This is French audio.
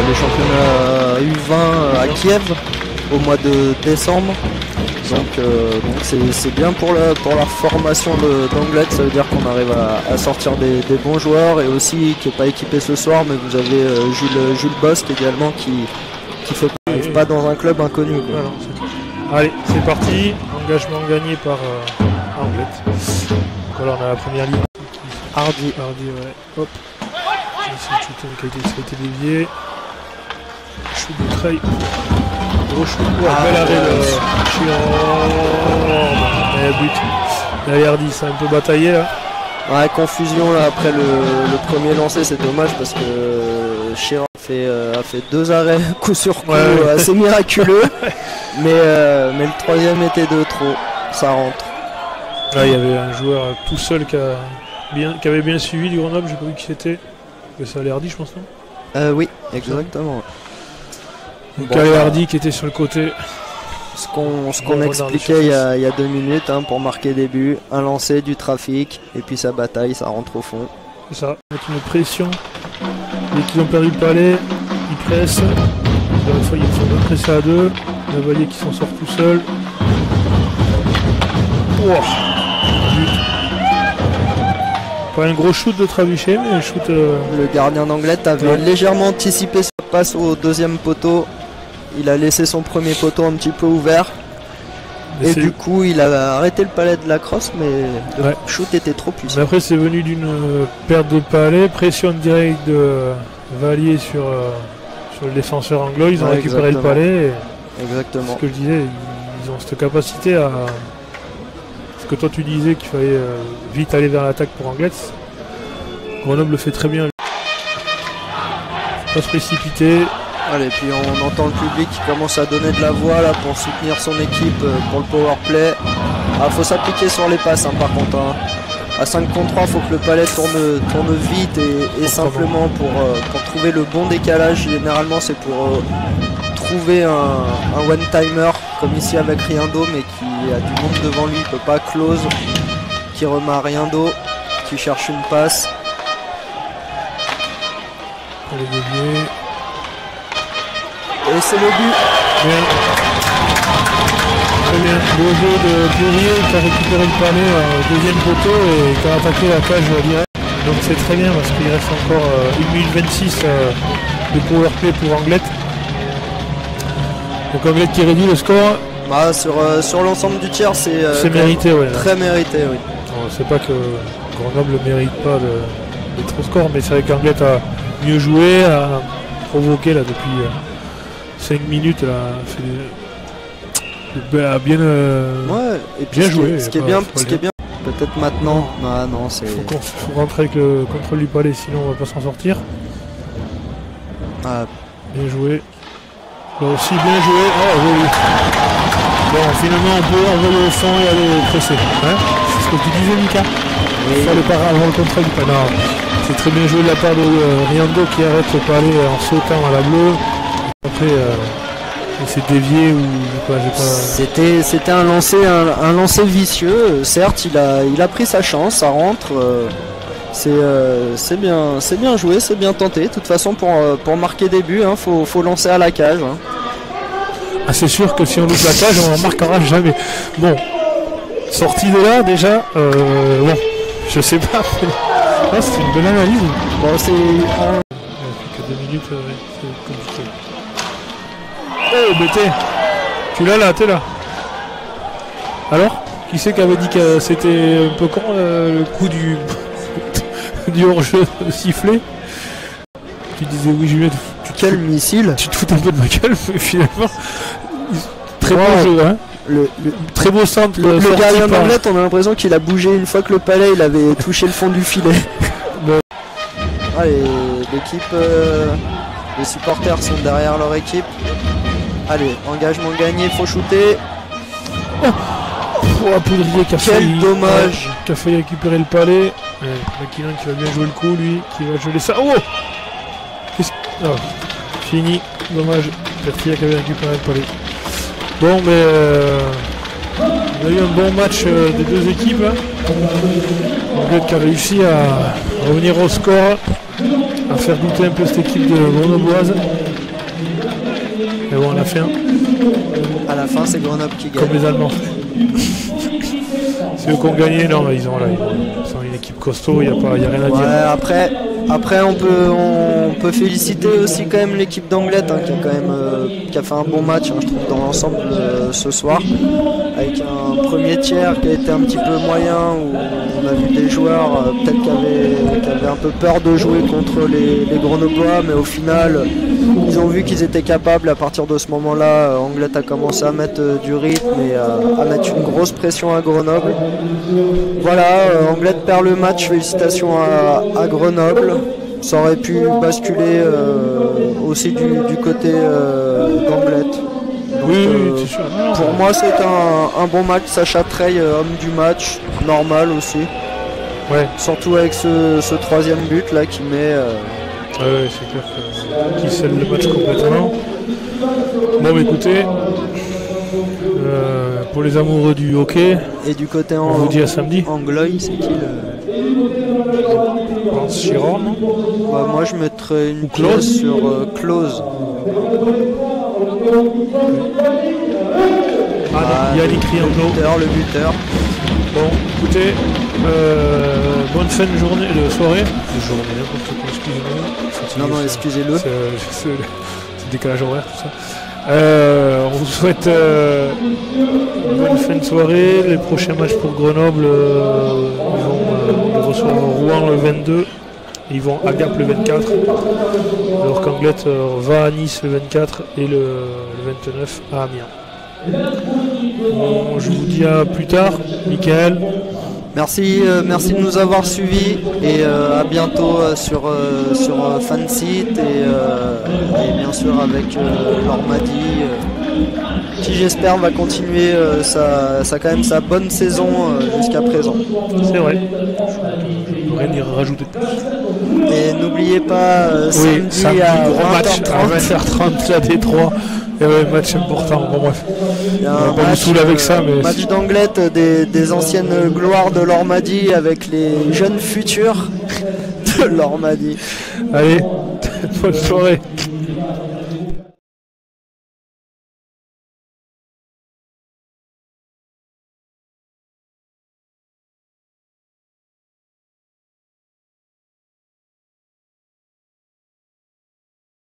les championnats U20 à Kiev au mois de décembre. Donc c'est bien pour la formation d'Anglet. Ça veut dire qu'on arrive à sortir des bons joueurs, et aussi qui n'est pas équipé ce soir, mais vous avez Jules Bosque également qui n'arrive pas dans un club inconnu. Voilà, allez, c'est parti. Engagement gagné par Anglet. Donc voilà, on a la première ligne. Hardy, ouais. Hop. Ici, le shooter qui a été dévié. Shoot de trail. Gros shoot. Bel arrêt de Chiron. But. Là, Hardy, c'est un peu bataillé là. Ouais, confusion là après le premier lancé, c'est dommage parce que Chiron a fait 2 arrêts coup sur coup, assez miraculeux. mais le troisième était de trop. Ça rentre. Là, il y avait un joueur tout seul qui avait bien suivi du Grenoble, j'ai pas vu qui c'était. Mais ça allait Hardy, je pense, non? Oui, exactement. Donc bon, Hardy qui était sur le côté. Ce qu'on expliquait il y a 2 minutes, hein, pour marquer des buts, un lancer, du trafic, et puis ça bataille, ça rentre au fond. C'est ça, avec une pression. Dès qu'ils ont perdu le palais, ils pressent. Une fois, ils sont presser à 2. Lavalier qui s'en sort tout seul. Wow. Pas un gros shoot de Trabuchet, mais un shoot. Le gardien d'Anglet avait légèrement anticipé sa passe au deuxième poteau. Il a laissé son premier poteau un petit peu ouvert. Et du coup, il a arrêté le palais de la crosse, mais le shoot était trop puissant. Mais après, c'est venu d'une perte de palais, pression directe de Vallier sur le défenseur anglo. Ils ont récupéré le palais. Exactement. Ce que je disais, ils ont cette capacité à. Ce que toi tu disais qu'il fallait vite aller vers l'attaque pour Anglet. Grenoble le fait très bien. Faut pas se précipiter. Allez, puis on entend le public qui commence à donner de la voix là pour soutenir son équipe pour le power play. Faut s'appliquer sur les passes, hein, par contre. Hein. À 5 contre 3, il faut que le palais tourne vite et simplement pour trouver le bon décalage. Généralement, c'est pour trouver un one-timer comme ici avec Riendo, mais qui a du monde devant lui, il peut pas close, qui remet à Riendo, qui cherche une passe. Pour les dévier. Et c'est le but. Bien. Très bien. Beau jeu de Poirier qui a récupéré le palais au deuxième poteau et qui a attaqué la cage direct. Donc c'est très bien parce qu'il reste encore 1 minute 26 de powerplay pour Anglet. Donc Anglet qui réduit le score. Sur l'ensemble du tiers, c'est mérité, très mérité, oui. C'est pas que Grenoble ne mérite pas les trop scores, mais c'est vrai qu'Anglet a mieux joué, a provoqué là depuis 5 minutes, là, a bien, et puis bien joué. Ce qui est bien, peut-être maintenant. Non, c'est. Faut rentrer avec le contrôle du palais, sinon on va pas s'en sortir. Bien joué. Là aussi bien joué. Oui. Bon, finalement on peut envoyer au fond et aller presser. Hein, c'est ce que tu disais, Mika. Il fallait pas avant le contrôle du palais. Non, c'est très bien joué de la part de Riendo qui arrête le palais en sautant à la bleue. Après, il s'est dévié ou quoi, j'ai pas. C'était un lancer vicieux. Certes, il a pris sa chance, ça rentre. C'est bien joué, c'est bien tenté. De toute façon, pour marquer des buts, hein, faut lancer à la cage. Hein. C'est sûr que si on loupe la cage, on n'en marquera jamais. Bon, sorti de là déjà, bon, je sais pas. C'est une bonne analyse. Bon, c'est. Il n'y a plus que 2 minutes, c'est compliqué. Oh, BT, tu l'as là, t'es là. Alors, qui c'est qui avait dit que c'était un peu con le coup du hors-jeu sifflé? Tu disais oui, Julien, quel missile. Tu te fous un peu de ma gueule, mais finalement, très bon jeu, hein. Très beau centre. Le gardien d'Anglet, on a l'impression qu'il a bougé une fois que le palais il avait touché le fond du filet. Allez, l'équipe, les supporters sont derrière leur équipe. Allez, engagement gagné, faut shooter. Poudrier qui a failli récupérer le palais. McKinnon qui va bien jouer le coup, lui, qui va geler ça. Fini, dommage. Pertilla qui avait récupéré le palais. Bon, mais on a eu un bon match des deux équipes. Anglet qui a réussi à revenir au score, à faire douter un peu cette équipe de Grenobloise. Mais bon, à la fin, c'est Grenoble qui gagne. comme les Allemands. C'est eux qui ont gagné, non, mais ils sont une équipe costaud, il n'y a rien à dire. Ouais, après on peut féliciter aussi quand même l'équipe d'Anglet qui a fait un bon match, je trouve, dans l'ensemble ce soir, avec un premier tiers qui a été un petit peu moyen, où on a vu des joueurs peut-être qui avaient un peu peur de jouer contre les Grenoblois, mais au final ils ont vu qu'ils étaient capables. À partir de ce moment-là, Anglet a commencé à mettre du rythme et à mettre une grosse pression à Grenoble. Voilà, Anglet perd le match, félicitations à Grenoble. Ça aurait pu basculer aussi du côté d'Anglet. Oui, c'est sûr. Pour moi, c'est un bon match. Sacha Trey, homme du match, normal aussi. Ouais. Surtout avec ce troisième but là qui met. Ouais, c'est clair qu'il scelle le match complètement. Bon, mais écoutez, pour les amoureux du hockey, et du côté on vous dit à samedi. Angloy, c'est qui Je pense Chiron, non? Bah, moi, je mettrais une clause sur Close. Il y a l'écrit en le buteur. Bon, écoutez, bonne fin de journée, de soirée. De journée, n'importe quoi, excusez-moi. Non, excusez-le. C'est décalage horaire, tout ça. On vous souhaite une bonne fin de soirée. Les prochains matchs pour Grenoble, ils reçoivent Rouen le 22. Ils vont à Gap le 24. Alors qu'Anglet va à Nice le 24 et le 29 à Amiens. Bon, je vous dis à plus tard, Michael. Merci de nous avoir suivis et à bientôt sur Fansite et bien sûr avec Lormady qui j'espère va continuer quand même sa bonne saison jusqu'à présent. C'est vrai. Je ne rien y rajouter plus. Et n'oubliez pas samedi à gros match à 20h30 à Détroit. Il y avait un match important, bon bref. Il y a un match d'Anglet des anciennes gloires de Lormady avec les jeunes futurs de Lormady. Allez, bonne soirée.